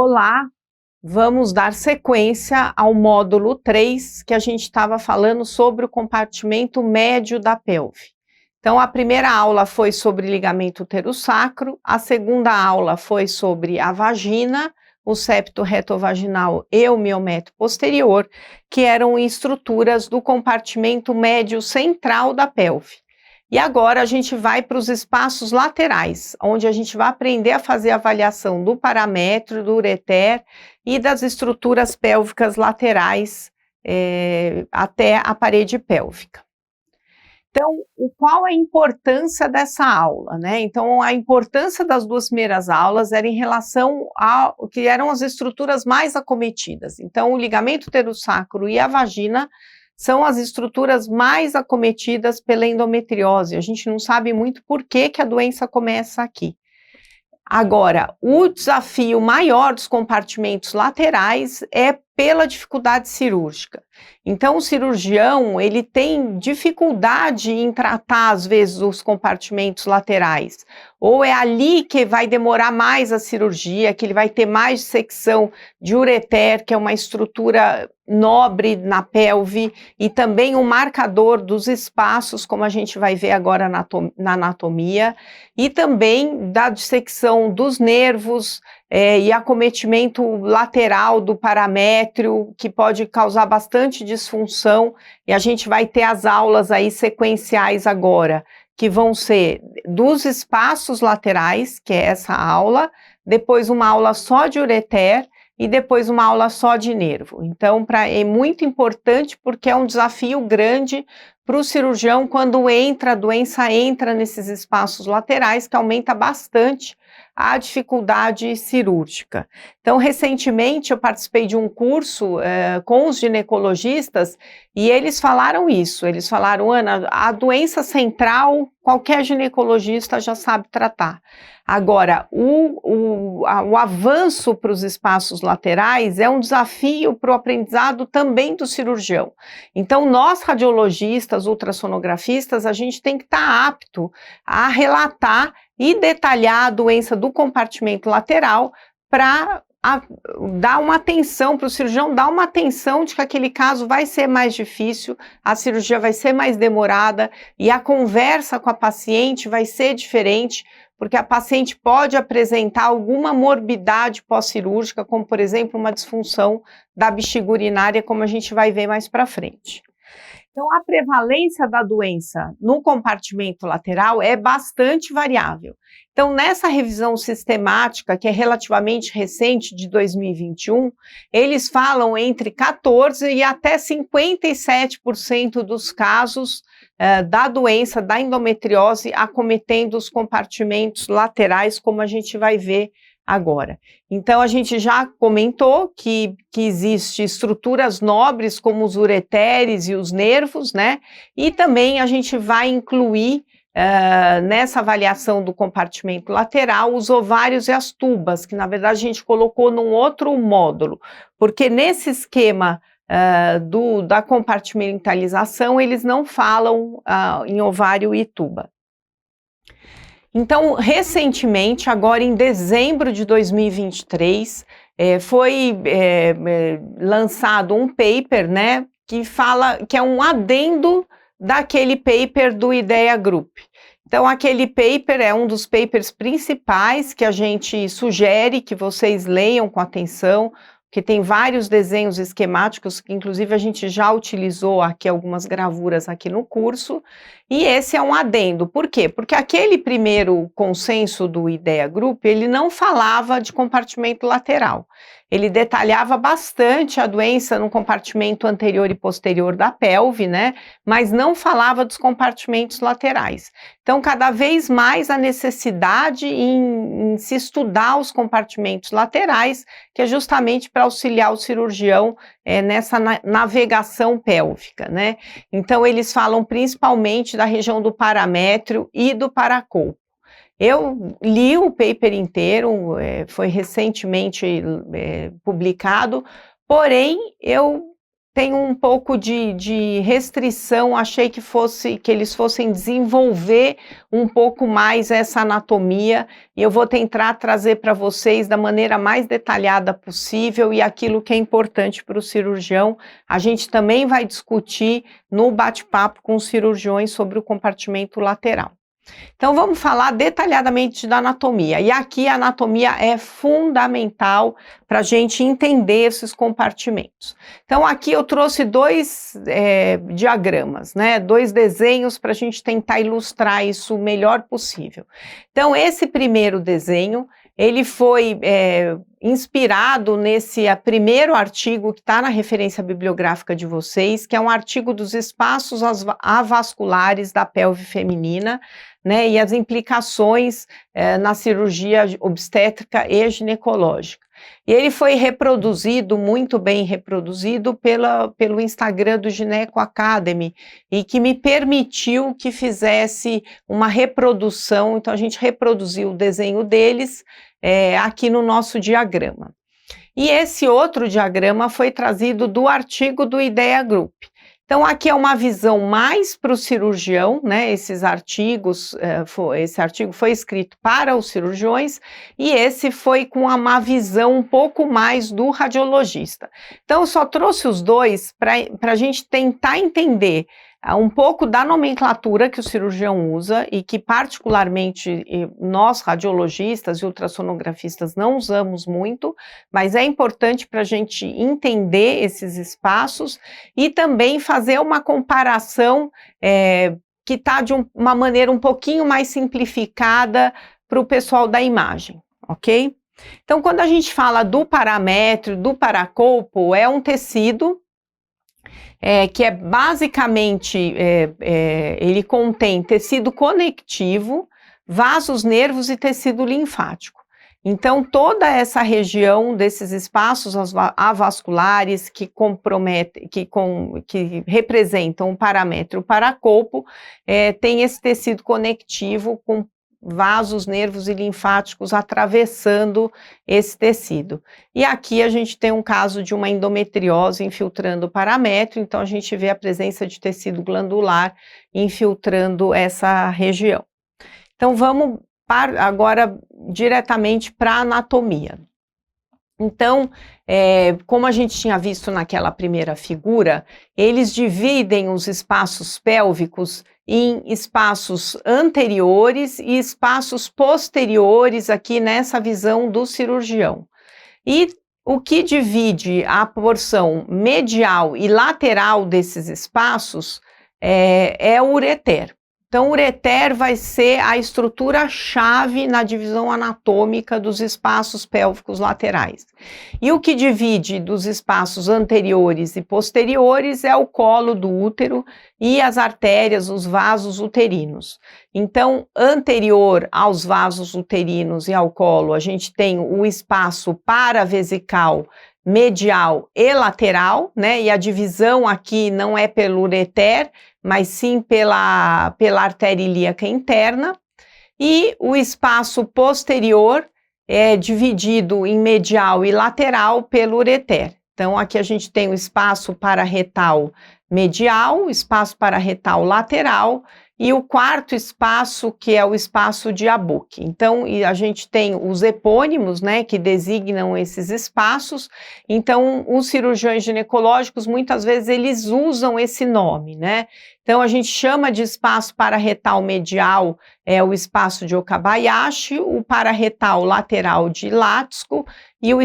Olá, vamos dar sequência ao módulo 3, que a gente estava falando sobre o compartimento médio da pelve. Então, a primeira aula foi sobre ligamento uterosacro, a segunda aula foi sobre a vagina, o septo retovaginal e o miométrio posterior, que eram estruturas do compartimento médio central da pelve. E agora a gente vai para os espaços laterais, onde a gente vai aprender a fazer a avaliação do paramétrio, do ureter e das estruturas pélvicas laterais até a parede pélvica. Então, qual a importância dessa aula, né? Então, a importância das duas primeiras aulas era em relação ao que eram as estruturas mais acometidas. Então, o ligamento uterosacro e a vagina são as estruturas mais acometidas pela endometriose. A gente não sabe muito por que a doença começa aqui. Agora, o desafio maior dos compartimentos laterais é pela dificuldade cirúrgica. Então, o cirurgião, ele tem dificuldade em tratar, às vezes, os compartimentos laterais. Ou é ali que vai demorar mais a cirurgia, que ele vai ter mais dissecção de ureter, que é uma estrutura nobre na pelve, e também um marcador dos espaços, como a gente vai ver agora na anatomia, e também da dissecção dos nervos, e acometimento lateral do paramétrio, que pode causar bastante disfunção, e a gente vai ter as aulas aí sequenciais agora, que vão ser dos espaços laterais, que é essa aula, depois uma aula só de ureter, e depois uma aula só de nervo. Então, é muito importante porque é um desafio grande para o cirurgião quando a doença entra nesses espaços laterais, que aumenta bastante a dificuldade cirúrgica. Então, recentemente eu participei de um curso com os ginecologistas e eles falaram isso, eles falaram, Ana, a doença central qualquer ginecologista já sabe tratar. Agora, o avanço para os espaços laterais é um desafio para o aprendizado também do cirurgião. Então, nós radiologistas, ultrassonografistas, a gente tem que estar apto a relatar e detalhar a doença do compartimento lateral para dar uma atenção para o cirurgião, dar uma atenção de que aquele caso vai ser mais difícil, a cirurgia vai ser mais demorada e a conversa com a paciente vai ser diferente, porque a paciente pode apresentar alguma morbidade pós-cirúrgica, como por exemplo uma disfunção da bexiga urinária, como a gente vai ver mais para frente. Então, a prevalência da doença no compartimento lateral é bastante variável. Então, nessa revisão sistemática, que é relativamente recente, de 2021, eles falam entre 14% e até 57% dos casos da doença da endometriose acometendo os compartimentos laterais, como a gente vai ver agora. Então, a gente já comentou que existem estruturas nobres como os ureteres e os nervos, né? E também a gente vai incluir nessa avaliação do compartimento lateral os ovários e as tubas, que na verdade a gente colocou num outro módulo, porque nesse esquema da compartimentalização eles não falam em ovário e tuba. Então, recentemente, agora em dezembro de 2023, foi lançado um paper, né, que é um adendo daquele paper do IDEA Group. Então, aquele paper é um dos papers principais que a gente sugere que vocês leiam com atenção, que tem vários desenhos esquemáticos, que inclusive a gente já utilizou aqui algumas gravuras aqui no curso, e esse é um adendo. Por quê? Porque aquele primeiro consenso do IDEA Group, ele não falava de compartimento lateral, ele detalhava bastante a doença no compartimento anterior e posterior da pelve, né, mas não falava dos compartimentos laterais. Então, cada vez mais a necessidade em se estudar os compartimentos laterais, que é justamente para auxiliar o cirurgião nessa navegação pélvica, né? Então, eles falam principalmente da região do paramétrio e do paracolpo. Eu li o paper inteiro, foi recentemente publicado, porém, eu tem um pouco de restrição, achei que eles fossem desenvolver um pouco mais essa anatomia, e eu vou tentar trazer para vocês da maneira mais detalhada possível, e aquilo que é importante para o cirurgião, a gente também vai discutir no bate-papo com os cirurgiões sobre o compartimento lateral. Então vamos falar detalhadamente da anatomia, e aqui a anatomia é fundamental para a gente entender esses compartimentos. Então aqui eu trouxe dois diagramas, né, dois desenhos para a gente tentar ilustrar isso o melhor possível. Então esse primeiro desenho, ele foi inspirado nesse primeiro artigo que está na referência bibliográfica de vocês, que é um artigo dos espaços avasculares da pelve feminina, né, e as implicações na cirurgia obstétrica e ginecológica. E ele foi reproduzido, muito bem reproduzido, pelo Instagram do Gineco Academy, e que me permitiu que fizesse uma reprodução, então a gente reproduziu o desenho deles aqui no nosso diagrama. E esse outro diagrama foi trazido do artigo do Idea Group. Então aqui é uma visão mais para o cirurgião, né? Esse artigo foi escrito para os cirurgiões, e esse foi com uma visão um pouco mais do radiologista. Então eu só trouxe os dois para a gente tentar entender um pouco da nomenclatura que o cirurgião usa, e que particularmente nós radiologistas e ultrassonografistas não usamos muito, mas é importante para a gente entender esses espaços e também fazer uma comparação que está de uma maneira um pouquinho mais simplificada para o pessoal da imagem, ok? Então quando a gente fala do paramétrio, do paracolpo, é um tecido que é basicamente, ele contém tecido conectivo, vasos, nervos e tecido linfático. Então toda essa região desses espaços avasculares que representam o paramétrio, o paracolpo, tem esse tecido conectivo com vasos, nervos e linfáticos atravessando esse tecido. E aqui a gente tem um caso de uma endometriose infiltrando o paramétrio, então a gente vê a presença de tecido glandular infiltrando essa região. Então vamos agora diretamente para a anatomia. Então, como a gente tinha visto naquela primeira figura, eles dividem os espaços pélvicos em espaços anteriores e espaços posteriores aqui nessa visão do cirurgião. E o que divide a porção medial e lateral desses espaços é o ureter. Então, o ureter vai ser a estrutura-chave na divisão anatômica dos espaços pélvicos laterais. E o que divide dos espaços anteriores e posteriores é o colo do útero e as artérias, os vasos uterinos. Então, anterior aos vasos uterinos e ao colo, a gente tem o espaço paravesical, medial e lateral, né? E a divisão aqui não é pelo ureter, mas sim pela artéria ilíaca interna, e o espaço posterior é dividido em medial e lateral pelo ureter. Então aqui a gente tem o espaço pararretal medial, o espaço pararretal lateral, e o quarto espaço, que é o espaço de Abuc. Então, a gente tem os epônimos, né, que designam esses espaços. Então, os cirurgiões ginecológicos, muitas vezes, eles usam esse nome, né? Então, a gente chama de espaço pararretal medial o espaço de Okabayashi, o pararretal lateral de Latsko, e o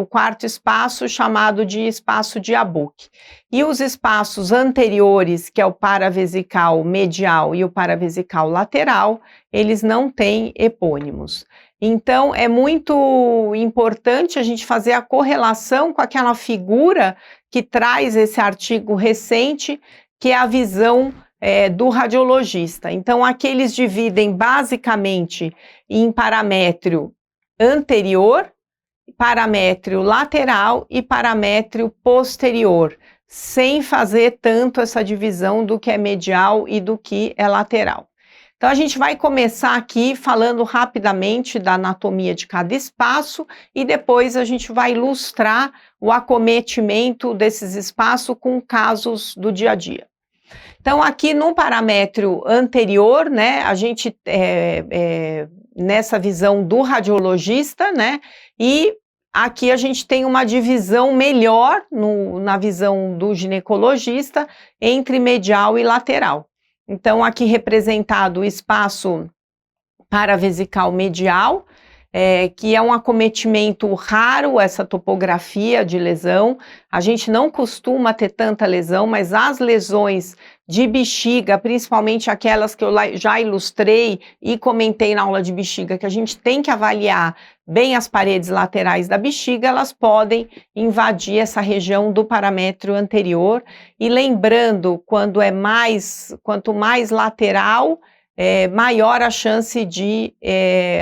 quarto espaço chamado de espaço de Abuc. E os espaços anteriores, que é o paravesical medial e o paravesical lateral, eles não têm epônimos. Então, é muito importante a gente fazer a correlação com aquela figura que traz esse artigo recente, que é a visão do radiologista. Então, aqui eles dividem basicamente em paramétrio anterior, paramétrio lateral e paramétrio posterior, sem fazer tanto essa divisão do que é medial e do que é lateral. Então, a gente vai começar aqui falando rapidamente da anatomia de cada espaço e depois a gente vai ilustrar o acometimento desses espaços com casos do dia a dia. Então, aqui no paramétrio anterior, né, a gente, nessa visão do radiologista, né, e aqui a gente tem uma divisão melhor na visão do ginecologista entre medial e lateral. Então, aqui representado o espaço paravesical medial, que é um acometimento raro, essa topografia de lesão. A gente não costuma ter tanta lesão, mas as lesões de bexiga, principalmente aquelas que eu já ilustrei e comentei na aula de bexiga, que a gente tem que avaliar bem as paredes laterais da bexiga, elas podem invadir essa região do paramétrio anterior. E lembrando, quanto mais lateral, maior a chance de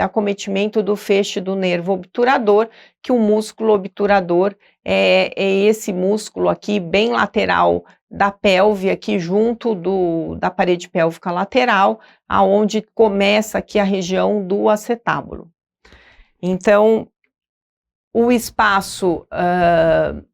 acometimento do feixe do nervo obturador, que o músculo obturador é esse músculo aqui bem lateral da pelve, aqui junto da parede pélvica lateral, aonde começa aqui a região do acetábulo. Então, o espaço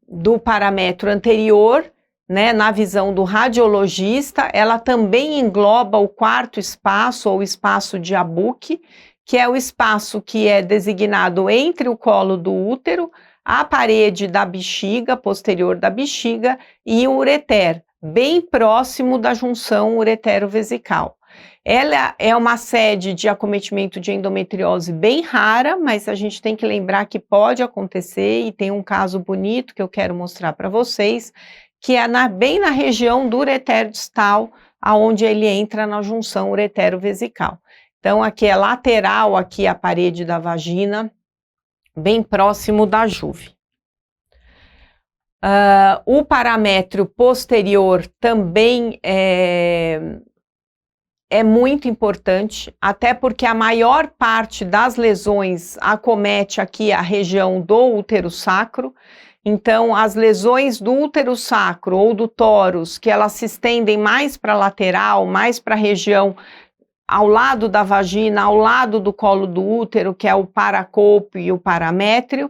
do paramétrio anterior, né, na visão do radiologista, ela também engloba o quarto espaço, ou espaço de Abuc, que é o espaço que é designado entre o colo do útero, a parede da bexiga, posterior da bexiga, e o ureter, bem próximo da junção uretero-vesical. Ela é uma sede de acometimento de endometriose bem rara, mas a gente tem que lembrar que pode acontecer, e tem um caso bonito que eu quero mostrar para vocês, que é bem na região do ureter distal, aonde ele entra na junção uretero-vesical. Então, aqui é lateral, aqui a parede da vagina, bem próximo da juve. O paramétrio posterior também é muito importante, até porque a maior parte das lesões acomete aqui a região do útero sacro. Então, as lesões do útero sacro ou do tórus, que elas se estendem mais para a lateral, mais para a região ao lado da vagina, ao lado do colo do útero, que é o paracolpo e o paramétrio,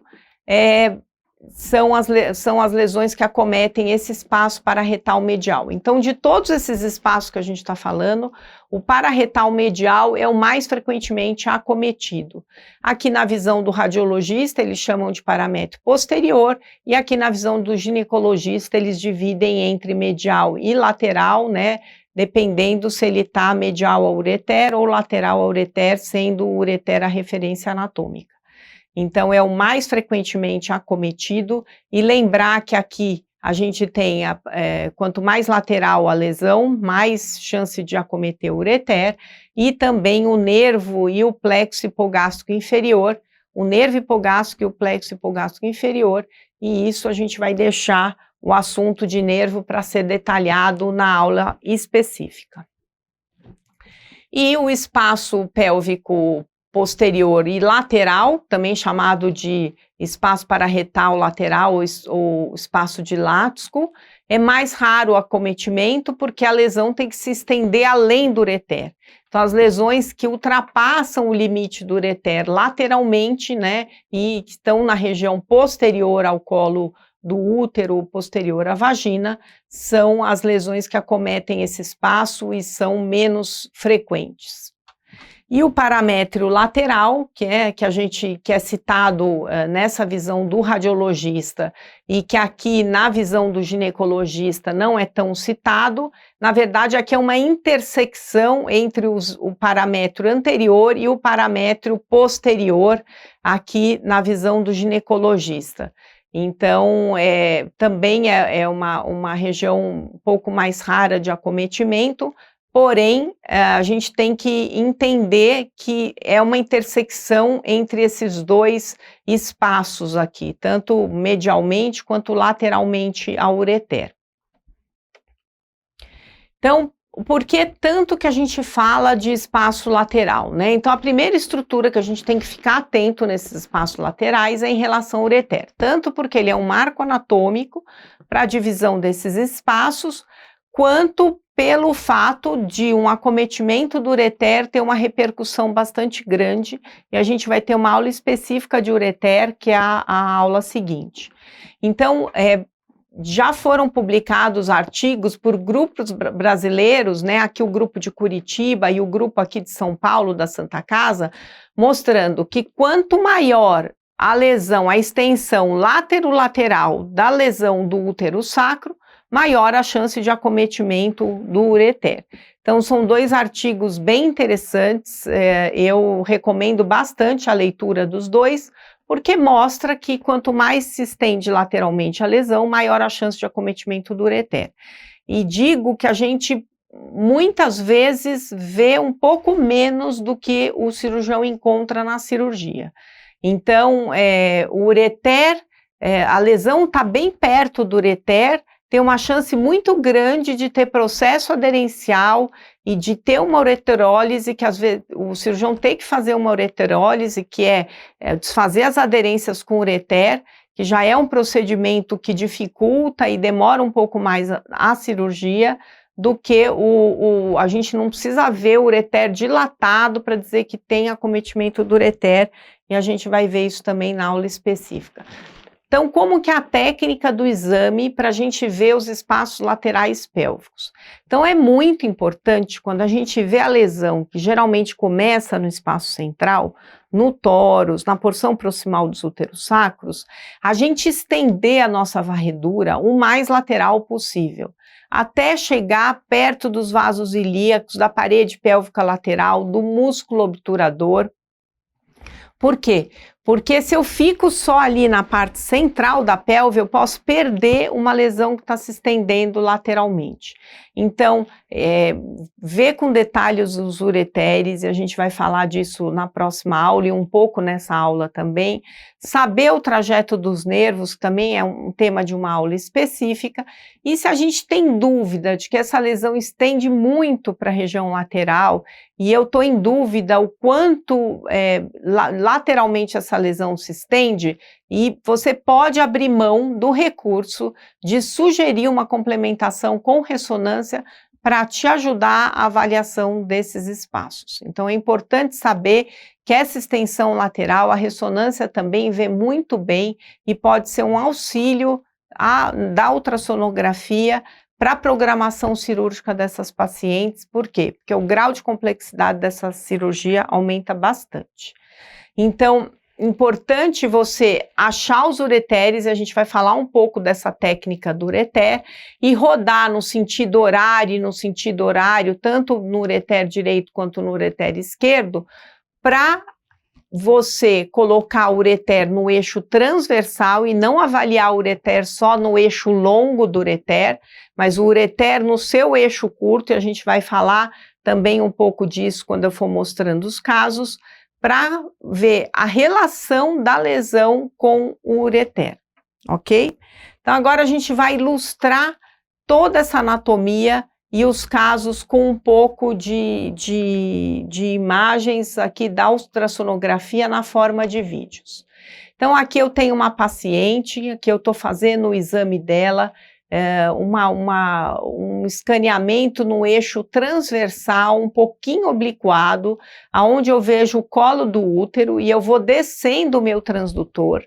são as lesões que acometem esse espaço pararretal medial. Então, de todos esses espaços que a gente está falando, o pararretal medial é o mais frequentemente acometido. Aqui na visão do radiologista, eles chamam de paramétrio posterior, e aqui na visão do ginecologista, eles dividem entre medial e lateral, né? Dependendo se ele está medial ao ureter ou lateral ao ureter, sendo o ureter a referência anatômica. Então, é o mais frequentemente acometido, e lembrar que aqui a gente tem, quanto mais lateral a lesão, mais chance de acometer o ureter, e também o nervo e o plexo hipogástrico inferior, o nervo hipogástrico e o plexo hipogástrico inferior, e isso a gente vai deixar o assunto de nervo para ser detalhado na aula específica. E o espaço pélvico posterior e lateral, também chamado de espaço pararretal lateral ou espaço de Lático, é mais raro o acometimento porque a lesão tem que se estender além do ureter. Então, as lesões que ultrapassam o limite do ureter lateralmente, né, e estão na região posterior ao colo do útero, posterior à vagina, são as lesões que acometem esse espaço e são menos frequentes. E o paramétrio lateral, que é citado nessa visão do radiologista e que aqui na visão do ginecologista não é tão citado, na verdade aqui é uma intersecção entre o paramétrio anterior e o paramétrio posterior, aqui na visão do ginecologista. Então, também é uma região um pouco mais rara de acometimento, porém, a gente tem que entender que é uma intersecção entre esses dois espaços aqui, tanto medialmente quanto lateralmente ao ureter. Então, por que tanto que a gente fala de espaço lateral, né? Então, a primeira estrutura que a gente tem que ficar atento nesses espaços laterais é em relação ao ureter, tanto porque ele é um marco anatômico para a divisão desses espaços, quanto pelo fato de um acometimento do ureter ter uma repercussão bastante grande, e a gente vai ter uma aula específica de ureter, que é a aula seguinte. Então, já foram publicados artigos por grupos brasileiros, né, aqui o grupo de Curitiba e o grupo aqui de São Paulo, da Santa Casa, mostrando que quanto maior a lesão, a extensão lateral da lesão do útero sacro, maior a chance de acometimento do ureter. Então, são 2 artigos bem interessantes, eu recomendo bastante a leitura dos 2, porque mostra que quanto mais se estende lateralmente a lesão, maior a chance de acometimento do ureter. E digo que a gente muitas vezes vê um pouco menos do que o cirurgião encontra na cirurgia. Então, o ureter, a lesão está bem perto do ureter, tem uma chance muito grande de ter processo aderencial e de ter uma ureterólise, que às vezes o cirurgião tem que fazer uma ureterólise, que é desfazer as aderências com ureter, que já é um procedimento que dificulta e demora um pouco mais a cirurgia, do que a gente não precisa ver o ureter dilatado para dizer que tem acometimento do ureter, e a gente vai ver isso também na aula específica. Então, como que é a técnica do exame para a gente ver os espaços laterais pélvicos? Então, é muito importante, quando a gente vê a lesão, que geralmente começa no espaço central, no tórax, na porção proximal dos úteros sacros, a gente estender a nossa varredura o mais lateral possível, até chegar perto dos vasos ilíacos, da parede pélvica lateral, do músculo obturador. Por quê? Porque se eu fico só ali na parte central da pelve, eu posso perder uma lesão que está se estendendo lateralmente. Então, ver com detalhes os ureteres, e a gente vai falar disso na próxima aula e um pouco nessa aula também. Saber o trajeto dos nervos, que também é um tema de uma aula específica. E se a gente tem dúvida de que essa lesão estende muito para a região lateral, e eu estou em dúvida o quanto lateralmente essa lesão se estende, e você pode abrir mão do recurso de sugerir uma complementação com ressonância para te ajudar a avaliação desses espaços. Então é importante saber que essa extensão lateral, a ressonância também vê muito bem e pode ser um auxílio da ultrassonografia para a programação cirúrgica dessas pacientes. Por quê? Porque o grau de complexidade dessa cirurgia aumenta bastante. Então, importante você achar os ureteres, e a gente vai falar um pouco dessa técnica do ureter, e rodar no sentido horário, tanto no ureter direito quanto no ureter esquerdo, para você colocar o ureter no eixo transversal e não avaliar o ureter só no eixo longo do ureter, mas o ureter no seu eixo curto, e a gente vai falar também um pouco disso quando eu for mostrando os casos, para ver a relação da lesão com o ureter, ok? Então agora a gente vai ilustrar toda essa anatomia e os casos com um pouco de imagens aqui da ultrassonografia na forma de vídeos. Então aqui eu tenho uma paciente, que eu estou fazendo o exame dela, um escaneamento no eixo transversal, um pouquinho obliquado, aonde eu vejo o colo do útero, e eu vou descendo o meu transdutor,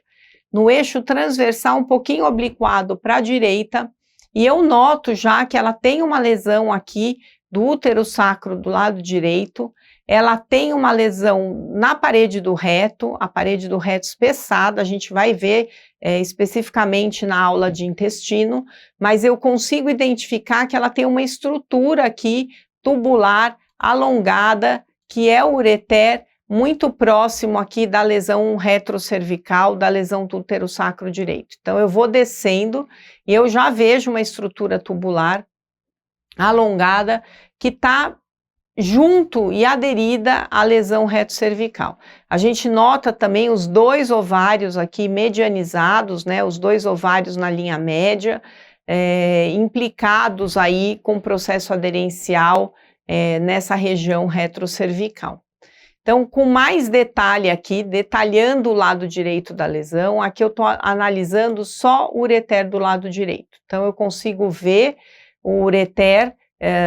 no eixo transversal um pouquinho obliquado para a direita, e eu noto já que ela tem uma lesão aqui do útero sacro do lado direito, ela tem uma lesão na parede do reto, a parede do reto espessada, a gente vai ver especificamente na aula de intestino, mas eu consigo identificar que ela tem uma estrutura aqui tubular alongada, que é o ureter, muito próximo aqui da lesão retrocervical, da lesão do útero sacro direito. Então eu vou descendo e eu já vejo uma estrutura tubular alongada que está junto e aderida à lesão retrocervical. A gente nota também os 2 ovários aqui medianizados, né, os 2 ovários na linha média, implicados aí com o processo aderencial nessa região retrocervical. Então, com mais detalhe aqui, detalhando o lado direito da lesão, aqui eu estou analisando só o ureter do lado direito. Então, eu consigo ver o ureter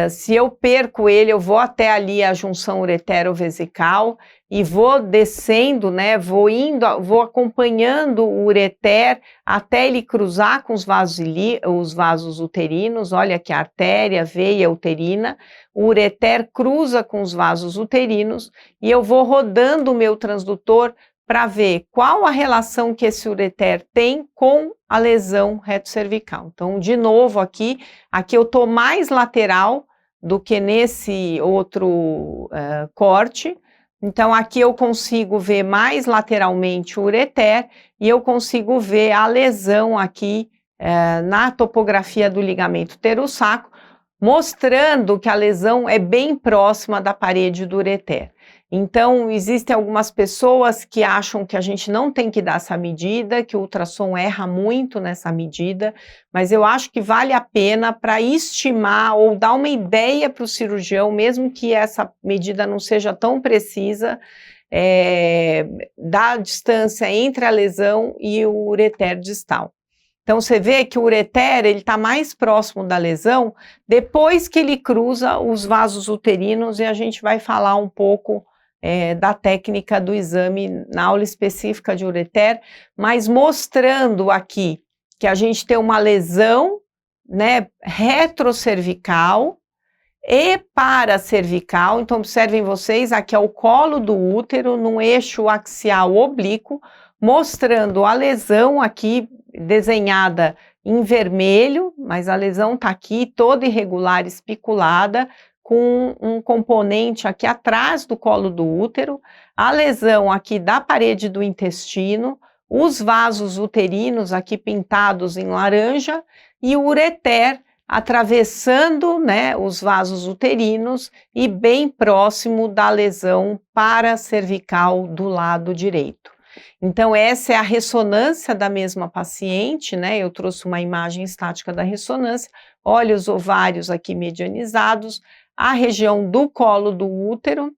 Se eu perco ele, eu vou até ali a junção uretero-vesical e vou descendo, né, vou acompanhando o ureter até ele cruzar com os vasos uterinos. Olha aqui, a artéria, veia uterina, o ureter cruza com os vasos uterinos e eu vou rodando o meu transdutor para ver qual a relação que esse ureter tem com a lesão retrocervical. Então, de novo aqui eu estou mais lateral do que nesse outro corte. Então, aqui eu consigo ver mais lateralmente o ureter e eu consigo ver a lesão aqui na topografia do ligamento pterossaco, mostrando que a lesão é bem próxima da parede do ureter. Então, existem algumas pessoas que acham que a gente não tem que dar essa medida, que o ultrassom erra muito nessa medida, mas eu acho que vale a pena para estimar ou dar uma ideia para o cirurgião, mesmo que essa medida não seja tão precisa, da distância entre a lesão e o ureter distal. Então, você vê que o ureter está mais próximo da lesão depois que ele cruza os vasos uterinos, e a gente vai falar um pouco da técnica do exame na aula específica de ureter, mas mostrando aqui que a gente tem uma lesão, né, retrocervical e paracervical. Então, observem vocês, aqui é o colo do útero num eixo axial oblíquo, mostrando a lesão aqui desenhada em vermelho, mas a lesão está aqui toda irregular, espiculada, com um componente aqui atrás do colo do útero, a lesão aqui da parede do intestino, os vasos uterinos aqui pintados em laranja e o ureter atravessando, né, os vasos uterinos e bem próximo da lesão paracervical do lado direito. Então, essa é a ressonância da mesma paciente, né? Eu trouxe uma imagem estática da ressonância. Olha os ovários aqui medianizados, a região do colo do útero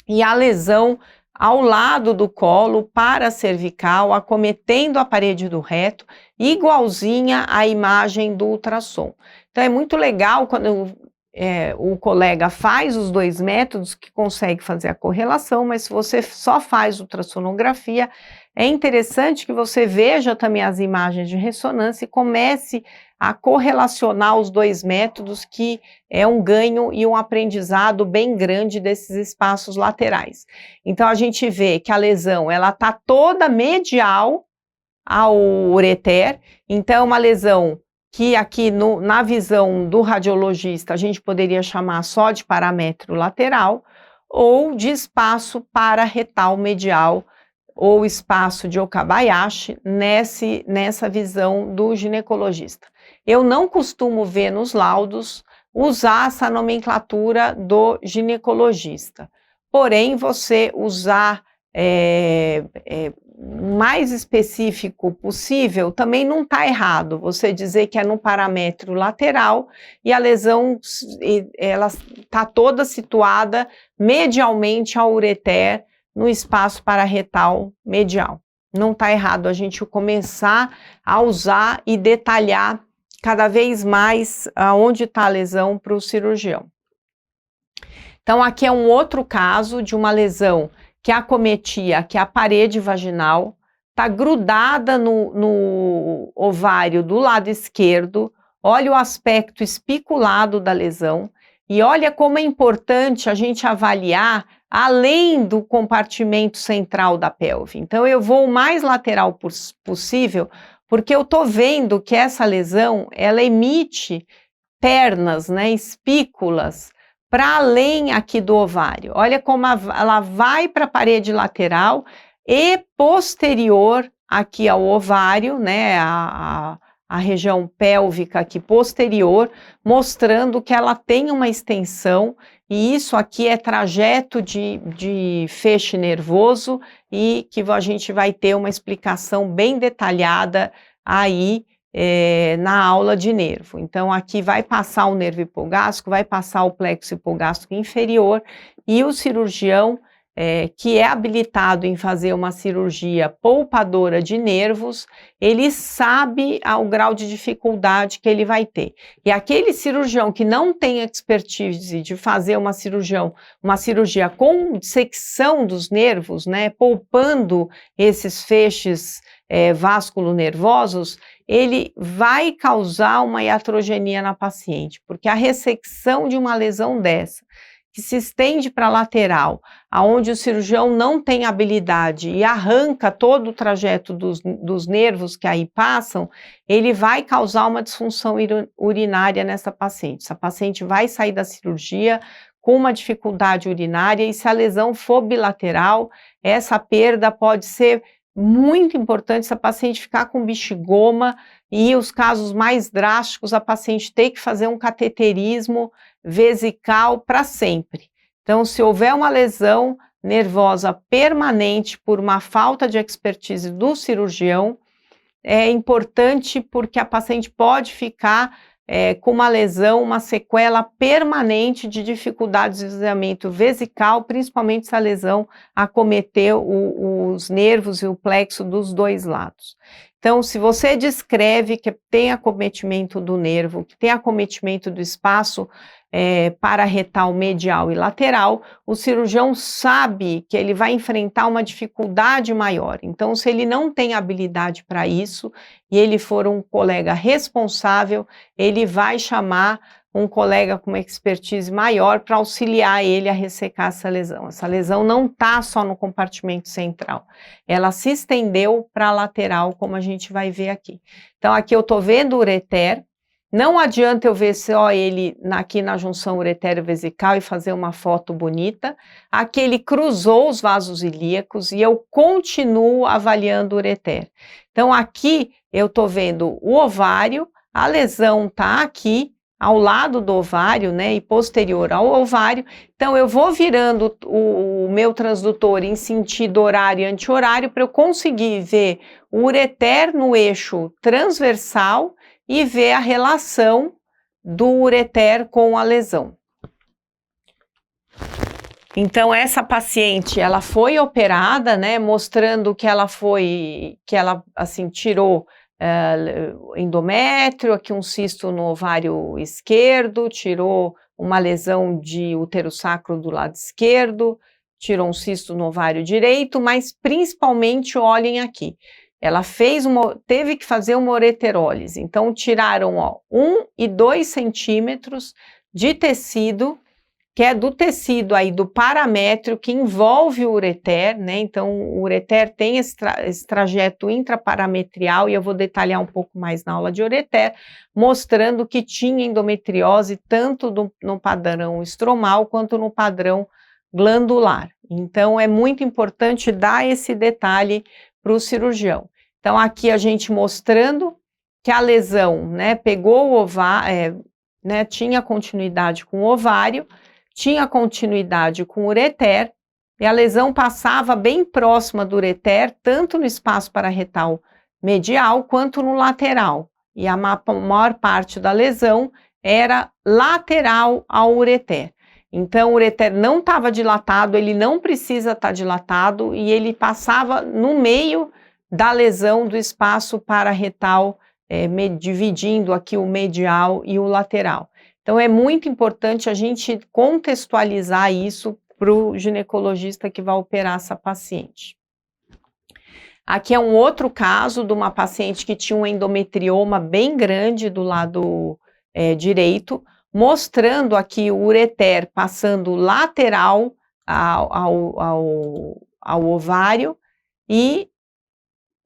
e a lesão ao lado do colo paracervical, acometendo a parede do reto, igualzinha à imagem do ultrassom. Então, é muito legal quando o colega faz os dois métodos, que consegue fazer a correlação, mas se você só faz ultrassonografia, é interessante que você veja também as imagens de ressonância e comece a correlacionar os dois métodos, que é um ganho e um aprendizado bem grande desses espaços laterais. Então, a gente vê que a lesão, ela está toda medial ao ureter, então uma lesão que aqui na visão do radiologista a gente poderia chamar só de paramétrio lateral, ou de espaço pararetal medial, ou espaço de Okabayashi, nessa visão do ginecologista. Eu não costumo ver nos laudos usar essa nomenclatura do ginecologista, porém você usar mais específico possível também não está errado. Você dizer que é no paramétrio lateral e a lesão ela está toda situada medialmente ao ureter, no espaço pararetal medial. Não está errado a gente começar a usar e detalhar cada vez mais aonde está a lesão para o cirurgião. Então, aqui é um outro caso de uma lesão que acometia, que é a parede vaginal, está grudada no ovário do lado esquerdo. Olha o aspecto espiculado da lesão e olha como é importante a gente avaliar além do compartimento central da pelve. Então, eu vou o mais lateral possível, porque eu estou vendo que essa lesão, ela emite pernas, né, espículas, para além aqui do ovário. Olha como ela vai para a parede lateral e posterior aqui ao ovário, né, a região pélvica aqui posterior, mostrando que ela tem uma extensão, e isso aqui é trajeto de feixe nervoso, e que a gente vai ter uma explicação bem detalhada aí na aula de nervo. Então, aqui vai passar o nervo hipogástrico, vai passar o plexo hipogástrico inferior, e o cirurgião que é habilitado em fazer uma cirurgia poupadora de nervos, ele sabe o grau de dificuldade que ele vai ter. E aquele cirurgião que não tem expertise de fazer uma cirurgia com dissecção dos nervos, né, poupando esses feixes vasculonervosos, ele vai causar uma iatrogenia na paciente, porque a ressecção de uma lesão dessa, que se estende para a lateral, aonde o cirurgião não tem habilidade e arranca todo o trajeto dos nervos que aí passam, ele vai causar uma disfunção urinária nessa paciente. Essa paciente vai sair da cirurgia com uma dificuldade urinária e se a lesão for bilateral, essa perda pode ser muito importante, essa paciente ficar com bexigoma e os casos mais drásticos, a paciente ter que fazer um cateterismo vesical para sempre. Então, se houver uma lesão nervosa permanente por uma falta de expertise do cirurgião, é importante porque a paciente pode ficar com uma lesão, uma sequela permanente de dificuldades de esvaziamento vesical, principalmente se a lesão acometer os nervos e o plexo dos dois lados. Então, se você descreve que tem acometimento do nervo, que tem acometimento do espaço pararetal medial e lateral, o cirurgião sabe que ele vai enfrentar uma dificuldade maior. Então, se ele não tem habilidade para isso e ele for um colega responsável, ele vai chamar um colega com uma expertise maior para auxiliar ele a ressecar essa lesão. Essa lesão não está só no compartimento central, ela se estendeu para a lateral, como a gente vai ver aqui. Então, aqui eu estou vendo o ureter. Não adianta eu ver só ele aqui na junção uretério-vesical e fazer uma foto bonita. Aqui ele cruzou os vasos ilíacos e eu continuo avaliando o ureter. Então aqui eu estou vendo o ovário, a lesão está aqui ao lado do ovário, né, e posterior ao ovário. Então eu vou virando o meu transdutor em sentido horário e anti-horário para eu conseguir ver o ureter no eixo transversal e ver a relação do ureter com a lesão. Então, essa paciente, ela foi operada, né, mostrando que ela assim, tirou endométrio, aqui um cisto no ovário esquerdo, tirou uma lesão de útero sacro do lado esquerdo, tirou um cisto no ovário direito, mas principalmente olhem aqui. Ela teve que fazer uma ureterólise, então tiraram 1 e 2 centímetros de tecido, que é do tecido aí do paramétrio que envolve o ureter, né? Então o ureter tem esse trajeto intraparametrial e eu vou detalhar um pouco mais na aula de ureter, mostrando que tinha endometriose tanto no padrão estromal quanto no padrão glandular. Então é muito importante dar esse detalhe para o cirurgião. Então aqui a gente mostrando que a lesão, né, pegou o ovário, né, tinha continuidade com o ovário, tinha continuidade com o ureter, e a lesão passava bem próxima do ureter, tanto no espaço pararetal medial quanto no lateral, e a maior parte da lesão era lateral ao ureter. Então, o ureter não estava dilatado, ele não precisa estar dilatado, e ele passava no meio da lesão do espaço pararetal, dividindo aqui o medial e o lateral. Então, é muito importante a gente contextualizar isso para o ginecologista que vai operar essa paciente. Aqui é um outro caso de uma paciente que tinha um endometrioma bem grande do lado direito, mostrando aqui o ureter passando lateral ao ovário, e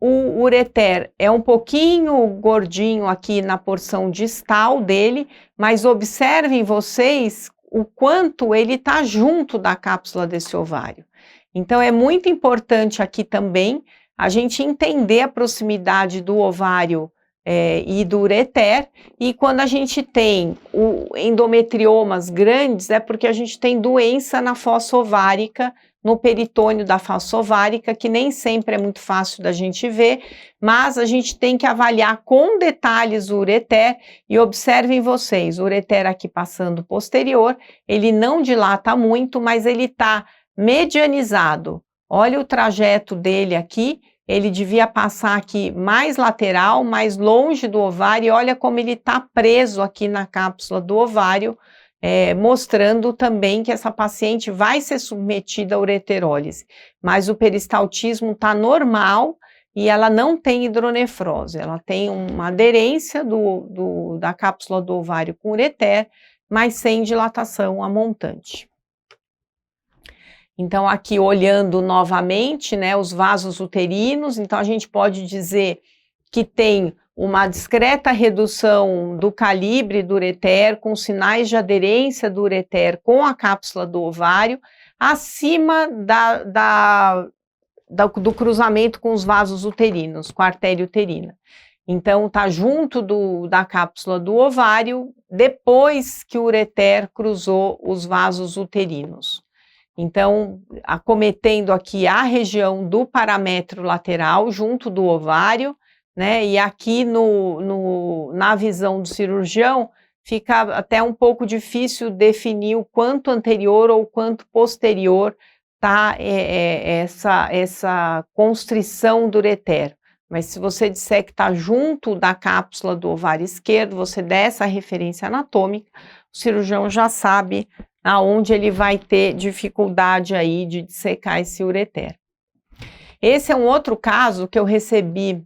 o ureter é um pouquinho gordinho aqui na porção distal dele, mas observem vocês o quanto ele está junto da cápsula desse ovário. Então é muito importante aqui também a gente entender a proximidade do ovário e do ureter, e quando a gente tem endometriomas grandes é porque a gente tem doença na fossa ovárica, no peritônio da fossa ovárica, que nem sempre é muito fácil da gente ver, mas a gente tem que avaliar com detalhes o ureter, e observem vocês, o ureter aqui passando posterior, ele não dilata muito, mas ele está medianizado. Olha o trajeto dele aqui, ele devia passar aqui mais lateral, mais longe do ovário, e olha como ele está preso aqui na cápsula do ovário, mostrando também que essa paciente vai ser submetida à ureterólise, mas o peristaltismo está normal e ela não tem hidronefrose, ela tem uma aderência da cápsula do ovário com ureter, mas sem dilatação a montante. Então, aqui olhando novamente, né, os vasos uterinos, então a gente pode dizer que tem uma discreta redução do calibre do ureter, com sinais de aderência do ureter com a cápsula do ovário, acima do cruzamento com os vasos uterinos, com a artéria uterina. Então, está junto da cápsula do ovário, depois que o ureter cruzou os vasos uterinos. Então, acometendo aqui a região do paramétrio lateral, junto do ovário, né? E aqui na visão do cirurgião, fica até um pouco difícil definir o quanto anterior ou quanto posterior está essa constrição do ureter. Mas se você disser que está junto da cápsula do ovário esquerdo, você der essa referência anatômica, o cirurgião já sabe aonde ele vai ter dificuldade aí de dissecar esse ureter. Esse é um outro caso que eu recebi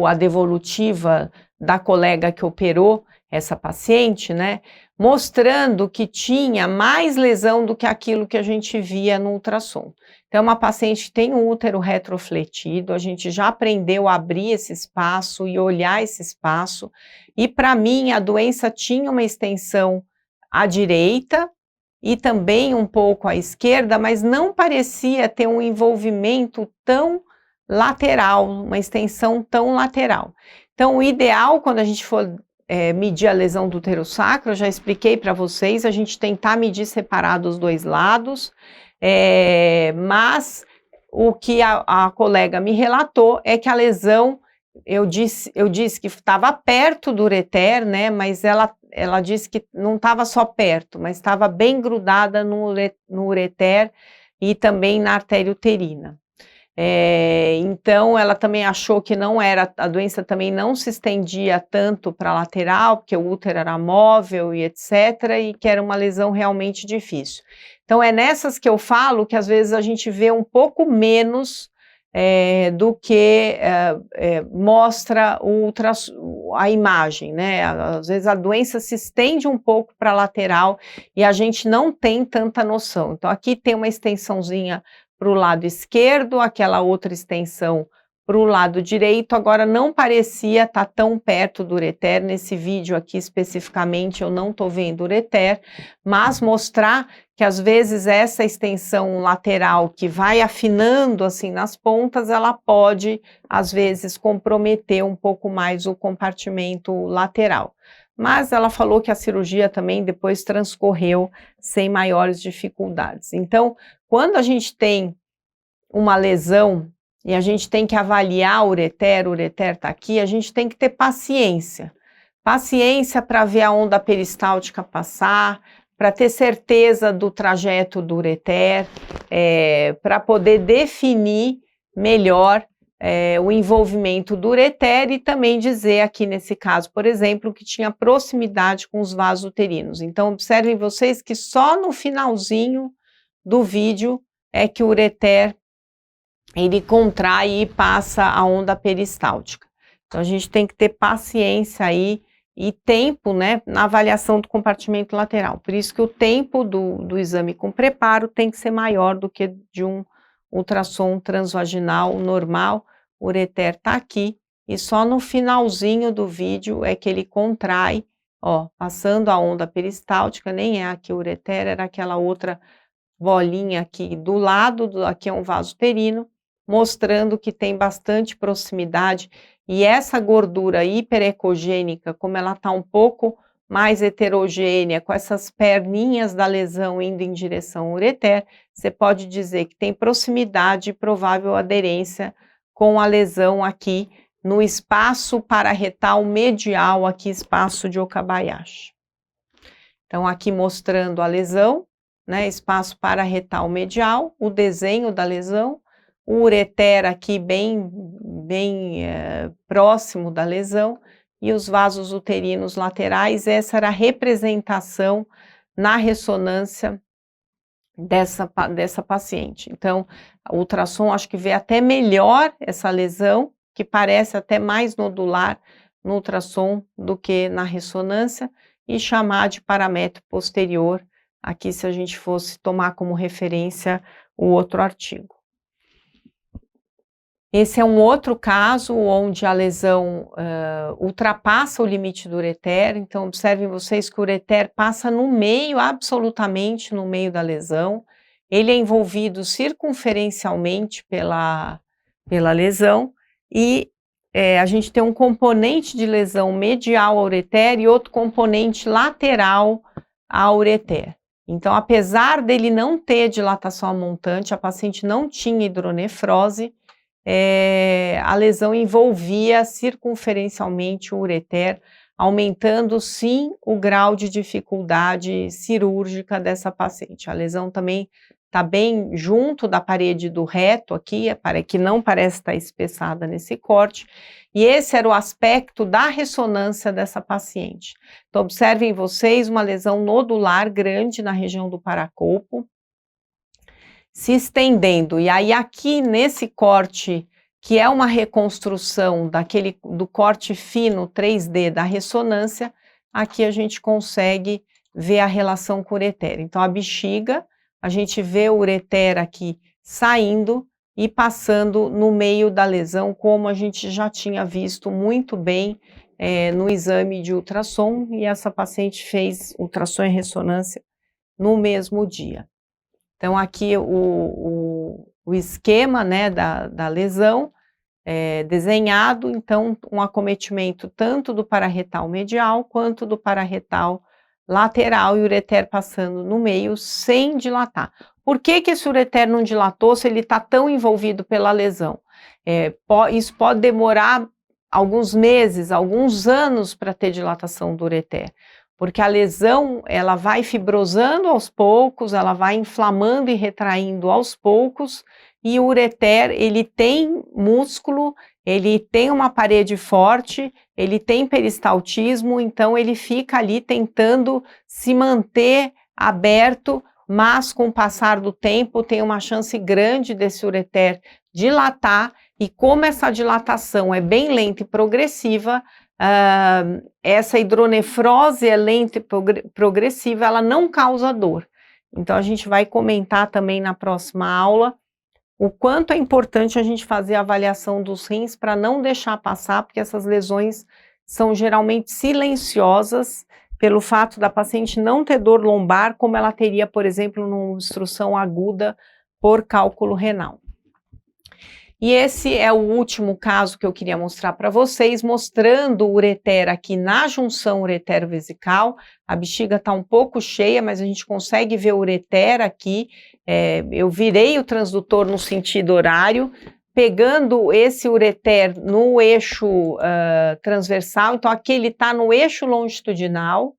a devolutiva da colega que operou essa paciente, né, mostrando que tinha mais lesão do que aquilo que a gente via no ultrassom. Então, é uma paciente que tem um útero retrofletido, a gente já aprendeu a abrir esse espaço e olhar esse espaço, e para mim a doença tinha uma extensão à direita e também um pouco à esquerda, mas não parecia ter um envolvimento tão lateral, uma extensão tão lateral. Então, o ideal, quando a gente for medir a lesão do útero sacro, eu já expliquei para vocês, a gente tentar medir separado os dois lados, mas o que a colega me relatou é que a lesão, eu disse que estava perto do ureter, né, mas ela disse que não estava só perto, mas estava bem grudada no ureter e também na artéria uterina. Então, ela também achou que a doença também não se estendia tanto para a lateral, porque o útero era móvel e etc., e que era uma lesão realmente difícil. Então, é nessas que eu falo que às vezes a gente vê um pouco menos do que mostra a imagem, né? Às vezes a doença se estende um pouco para a lateral e a gente não tem tanta noção. Então, aqui tem uma extensãozinha para o lado esquerdo, aquela outra extensão para o lado direito, agora não parecia estar tão perto do ureter, nesse vídeo aqui especificamente eu não estou vendo o ureter, mas mostrar que às vezes essa extensão lateral que vai afinando assim nas pontas, ela pode às vezes comprometer um pouco mais o compartimento lateral. Mas ela falou que a cirurgia também depois transcorreu sem maiores dificuldades. Então, quando a gente tem uma lesão e a gente tem que avaliar o ureter está aqui, a gente tem que ter paciência. Paciência para ver a onda peristáltica passar, para ter certeza do trajeto do ureter, para poder definir melhor o envolvimento do ureter e também dizer aqui nesse caso, por exemplo, que tinha proximidade com os vasos uterinos. Então, observem vocês que só no finalzinho do vídeo é que o ureter ele contrai e passa a onda peristáltica. Então, a gente tem que ter paciência aí e tempo, né, na avaliação do compartimento lateral. Por isso que o tempo do exame com preparo tem que ser maior do que de um ultrassom transvaginal normal. O ureter está aqui e só no finalzinho do vídeo é que ele contrai, ó, passando a onda peristáltica, nem é aqui o ureter, era aquela outra bolinha aqui do lado, aqui é um vaso uterino, mostrando que tem bastante proximidade e essa gordura hiperecogênica, como ela está um pouco mais heterogênea, com essas perninhas da lesão indo em direção ao ureter, você pode dizer que tem proximidade e provável aderência com a lesão aqui no espaço pararetal medial, aqui espaço de Okabayashi. Então, aqui mostrando a lesão, né, espaço pararretal medial, o desenho da lesão, o ureter aqui bem próximo da lesão, e os vasos uterinos laterais. Essa era a representação na ressonância dessa paciente. Então, o ultrassom acho que vê até melhor essa lesão, que parece até mais nodular no ultrassom do que na ressonância, e chamar de paramétrio posterior, aqui se a gente fosse tomar como referência o outro artigo. Esse é um outro caso onde a lesão ultrapassa o limite do ureter. Então observem vocês que o ureter passa no meio, absolutamente no meio da lesão. Ele é envolvido circunferencialmente pela lesão e a gente tem um componente de lesão medial ao ureter e outro componente lateral ao ureter. Então, apesar dele não ter dilatação montante, a paciente não tinha hidronefrose, a lesão envolvia circunferencialmente o ureter, aumentando sim o grau de dificuldade cirúrgica dessa paciente. A lesão também está bem junto da parede do reto aqui, que não parece estar espessada nesse corte, e esse era o aspecto da ressonância dessa paciente. Então observem vocês uma lesão nodular grande na região do paracolpo, se estendendo, e aí aqui nesse corte, que é uma reconstrução do corte fino 3D da ressonância, aqui a gente consegue ver a relação com o ureter. Então a bexiga, a gente vê o ureter aqui saindo e passando no meio da lesão, como a gente já tinha visto muito bem no exame de ultrassom, e essa paciente fez ultrassom e ressonância no mesmo dia. Então aqui o esquema, né, da lesão desenhado, então um acometimento tanto do pararretal medial quanto do pararretal lateral, e o ureter passando no meio sem dilatar. Por que esse ureter não dilatou se ele está tão envolvido pela lesão? Isso pode demorar alguns meses, alguns anos para ter dilatação do ureter, porque a lesão ela vai fibrosando aos poucos, ela vai inflamando e retraindo aos poucos, e o ureter ele tem músculo, ele tem uma parede forte, ele tem peristaltismo, então ele fica ali tentando se manter aberto, mas com o passar do tempo tem uma chance grande desse ureter dilatar, e como essa dilatação é bem lenta e progressiva, essa hidronefrose é lenta e progressiva, ela não causa dor. Então a gente vai comentar também na próxima aula o quanto é importante a gente fazer a avaliação dos rins para não deixar passar, porque essas lesões são geralmente silenciosas pelo fato da paciente não ter dor lombar, como ela teria, por exemplo, numa obstrução aguda por cálculo renal. E esse é o último caso que eu queria mostrar para vocês, mostrando o ureter aqui na junção uretero-vesical. A bexiga está um pouco cheia, mas a gente consegue ver o ureter aqui. Eu virei o transdutor no sentido horário, pegando esse ureter no eixo transversal. Então aqui ele está no eixo longitudinal,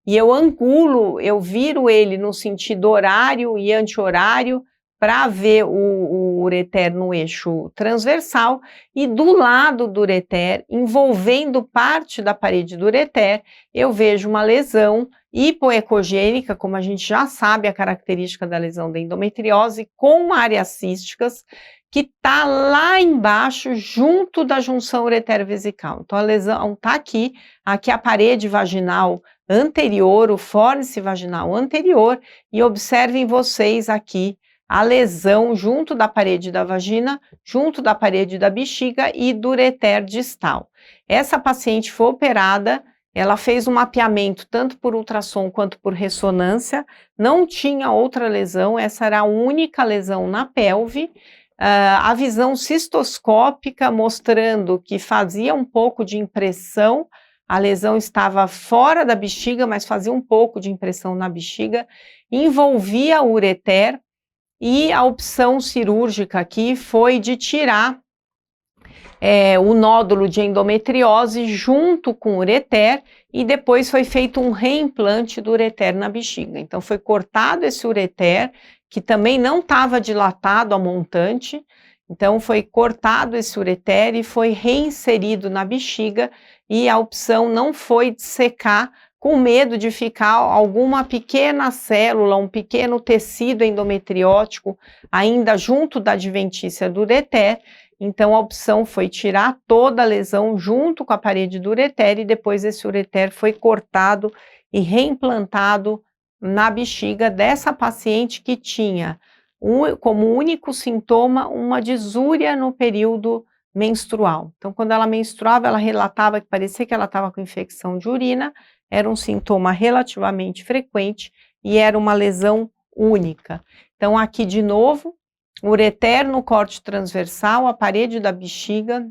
e eu viro ele no sentido horário e anti-horário, para ver o ureter no eixo transversal, e do lado do ureter, envolvendo parte da parede do ureter, eu vejo uma lesão hipoecogênica, como a gente já sabe a característica da lesão da endometriose, com áreas císticas, que está lá embaixo, junto da junção uretero-vesical. Então a lesão está aqui a parede vaginal anterior, o fórnice vaginal anterior, e observem vocês aqui a lesão junto da parede da vagina, junto da parede da bexiga e do ureter distal. Essa paciente foi operada, ela fez um mapeamento tanto por ultrassom quanto por ressonância, não tinha outra lesão, essa era a única lesão na pelve. A visão cistoscópica mostrando que fazia um pouco de impressão, a lesão estava fora da bexiga, mas fazia um pouco de impressão na bexiga, envolvia o ureter. E a opção cirúrgica aqui foi de tirar o nódulo de endometriose junto com o ureter e depois foi feito um reimplante do ureter na bexiga. Então foi cortado esse ureter, que também não estava dilatado a montante, então foi cortado esse ureter e foi reinserido na bexiga, e a opção não foi de secar, com medo de ficar alguma pequena célula, um pequeno tecido endometriótico ainda junto da adventícia do ureter. Então a opção foi tirar toda a lesão junto com a parede do ureter, e depois esse ureter foi cortado e reimplantado na bexiga dessa paciente que tinha como único sintoma uma disúria no período menstrual. Então, quando ela menstruava, ela relatava que parecia que ela estava com infecção de urina, era um sintoma relativamente frequente e era uma lesão única. Então, aqui de novo, ureter no corte transversal, a parede da bexiga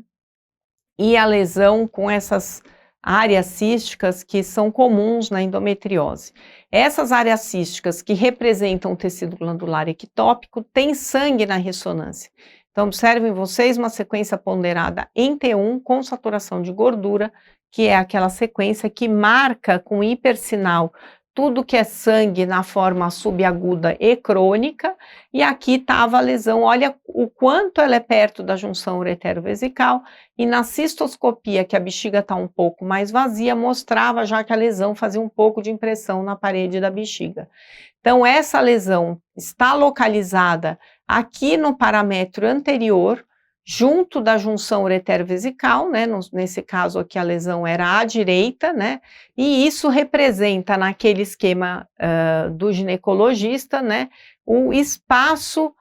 e a lesão com essas áreas císticas que são comuns na endometriose. Essas áreas císticas que representam o tecido glandular ectópico têm sangue na ressonância. Então, observem vocês uma sequência ponderada em T1 com saturação de gordura, que é aquela sequência que marca com hipersinal tudo que é sangue na forma subaguda e crônica, e aqui estava a lesão, olha o quanto ela é perto da junção uretero-vesical, e na cistoscopia, que a bexiga está um pouco mais vazia, mostrava já que a lesão fazia um pouco de impressão na parede da bexiga. Então essa lesão está localizada aqui no paramétrio anterior, junto da junção uretero-vesical, né, nesse caso aqui a lesão era à direita, né, e isso representa naquele esquema do ginecologista, né, o espaço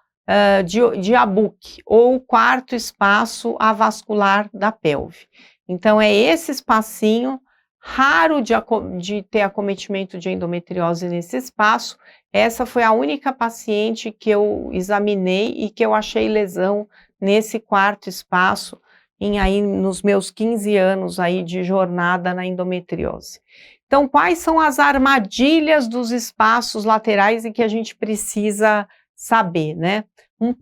de Abuc, ou o quarto espaço avascular da pelve. Então é esse espacinho, raro de ter acometimento de endometriose nesse espaço. Essa foi a única paciente que eu examinei e que eu achei lesão nesse quarto espaço, nos meus 15 anos aí de jornada na endometriose. Então, quais são as armadilhas dos espaços laterais e que a gente precisa saber, né?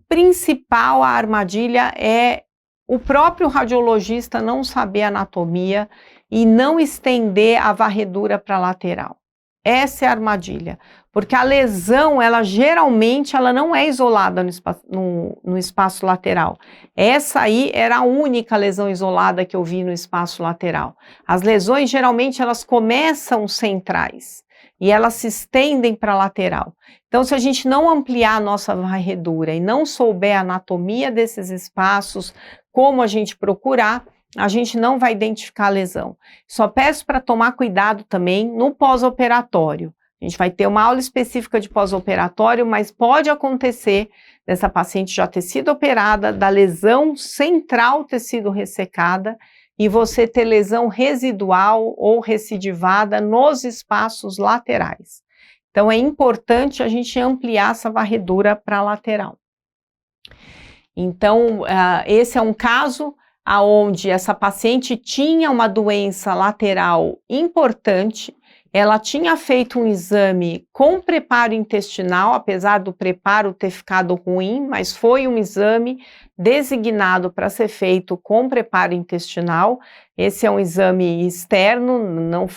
Principal armadilha é o próprio radiologista não saber anatomia e não estender a varredura para a lateral. Essa é a armadilha, porque a lesão, geralmente não é isolada no espaço lateral. Essa aí era a única lesão isolada que eu vi no espaço lateral. As lesões, geralmente, elas começam centrais e elas se estendem para a lateral. Então, se a gente não ampliar a nossa varredura e não souber a anatomia desses espaços, como a gente procurar, a gente não vai identificar a lesão. Só peço para tomar cuidado também no pós-operatório. A gente vai ter uma aula específica de pós-operatório, mas pode acontecer dessa paciente já ter sido operada, da lesão central ter sido ressecada e você ter lesão residual ou recidivada nos espaços laterais. Então é importante a gente ampliar essa varredura para a lateral. Então, esse é um caso aonde essa paciente tinha uma doença lateral importante, ela tinha feito um exame com preparo intestinal, apesar do preparo ter ficado ruim, mas foi um exame designado para ser feito com preparo intestinal. Esse é um exame externo,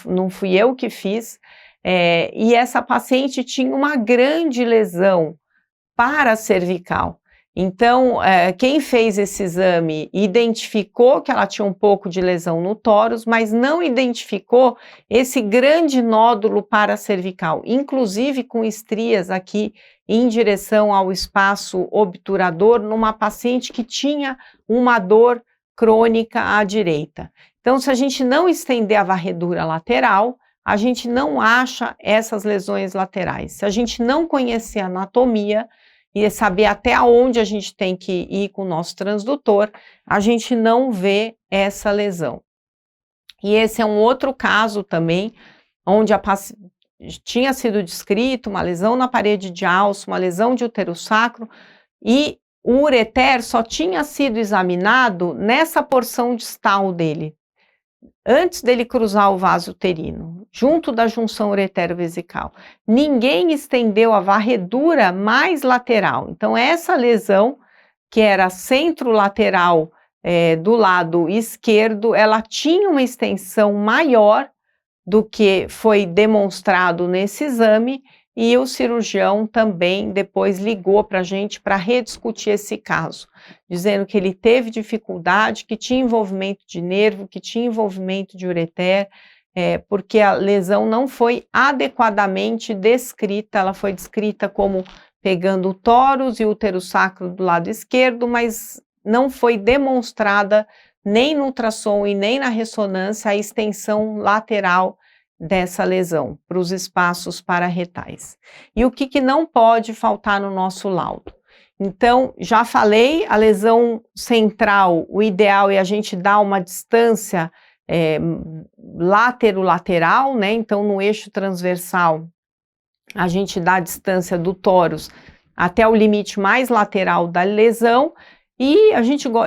não fui eu que fiz, e essa paciente tinha uma grande lesão paracervical. Então, quem fez esse exame identificou que ela tinha um pouco de lesão no tórax, mas não identificou esse grande nódulo paracervical, inclusive com estrias aqui em direção ao espaço obturador, numa paciente que tinha uma dor crônica à direita. Então, se a gente não estender a varredura lateral, a gente não acha essas lesões laterais. Se a gente não conhecer a anatomia, e saber até onde a gente tem que ir com o nosso transdutor, a gente não vê essa lesão. E esse é um outro caso também, onde tinha sido descrito uma lesão na parede de alço, uma lesão de útero sacro, e o ureter só tinha sido examinado nessa porção distal dele, antes dele cruzar o vaso uterino, junto da junção uretero-vesical. Ninguém estendeu a varredura mais lateral. Então, essa lesão, que era centro-lateral do lado esquerdo, ela tinha uma extensão maior do que foi demonstrado nesse exame, e o cirurgião também depois ligou para a gente para rediscutir esse caso, dizendo que ele teve dificuldade, que tinha envolvimento de nervo, que tinha envolvimento de ureter, porque a lesão não foi adequadamente descrita, ela foi descrita como pegando o tórus e o útero sacro do lado esquerdo, mas não foi demonstrada nem no ultrassom e nem na ressonância a extensão lateral dessa lesão para os espaços pararetais. E o que não pode faltar no nosso laudo? Então, já falei, a lesão central, o ideal é a gente dar uma distância látero-lateral, né? Então, no eixo transversal, a gente dá a distância do tórus até o limite mais lateral da lesão, e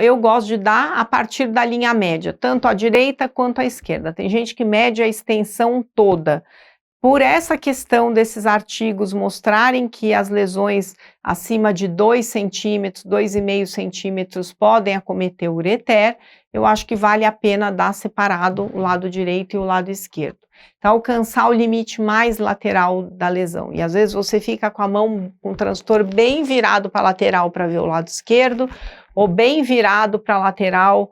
eu gosto de dar a partir da linha média, tanto à direita quanto à esquerda. Tem gente que mede a extensão toda. Por essa questão desses artigos mostrarem que as lesões acima de 2 centímetros, 2,5 centímetros podem acometer o ureter, eu acho que vale a pena dar separado o lado direito e o lado esquerdo. Então, alcançar o limite mais lateral da lesão. E às vezes você fica com a mão com o transtor bem virado para a lateral para ver o lado esquerdo, ou bem virado para a lateral,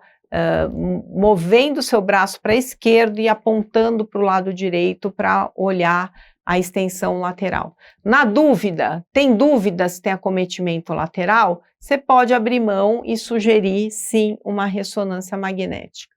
movendo o seu braço para a esquerda e apontando para o lado direito para olhar a extensão lateral. Na dúvida, tem dúvida se tem acometimento lateral? Você pode abrir mão e sugerir, sim, uma ressonância magnética.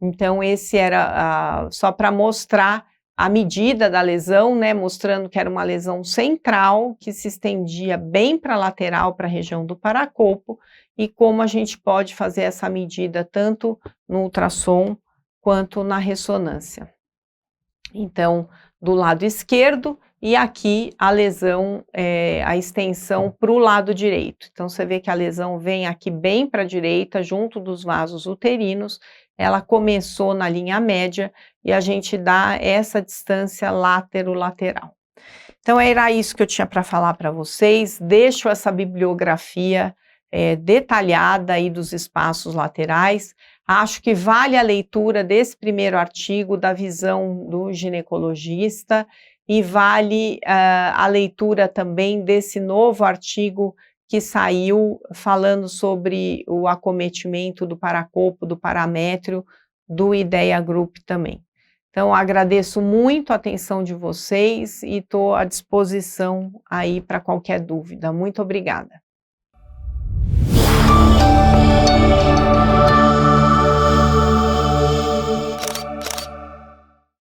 Então, esse era só para mostrar a medida da lesão, né, mostrando que era uma lesão central, que se estendia bem para a lateral, para a região do paracopo, e como a gente pode fazer essa medida tanto no ultrassom quanto na ressonância. Então, do lado esquerdo, e aqui a lesão, a extensão para o lado direito. Então, você vê que a lesão vem aqui bem para a direita, junto dos vasos uterinos, ela começou na linha média, e a gente dá essa distância látero-lateral. Então, era isso que eu tinha para falar para vocês. Deixo essa bibliografia detalhada aí dos espaços laterais. Acho que vale a leitura desse primeiro artigo da visão do ginecologista, e vale a leitura também desse novo artigo que saiu falando sobre o acometimento do paracopo, do paramétrio, do IDEA Group também. Então, agradeço muito a atenção de vocês e estou à disposição aí para qualquer dúvida. Muito obrigada.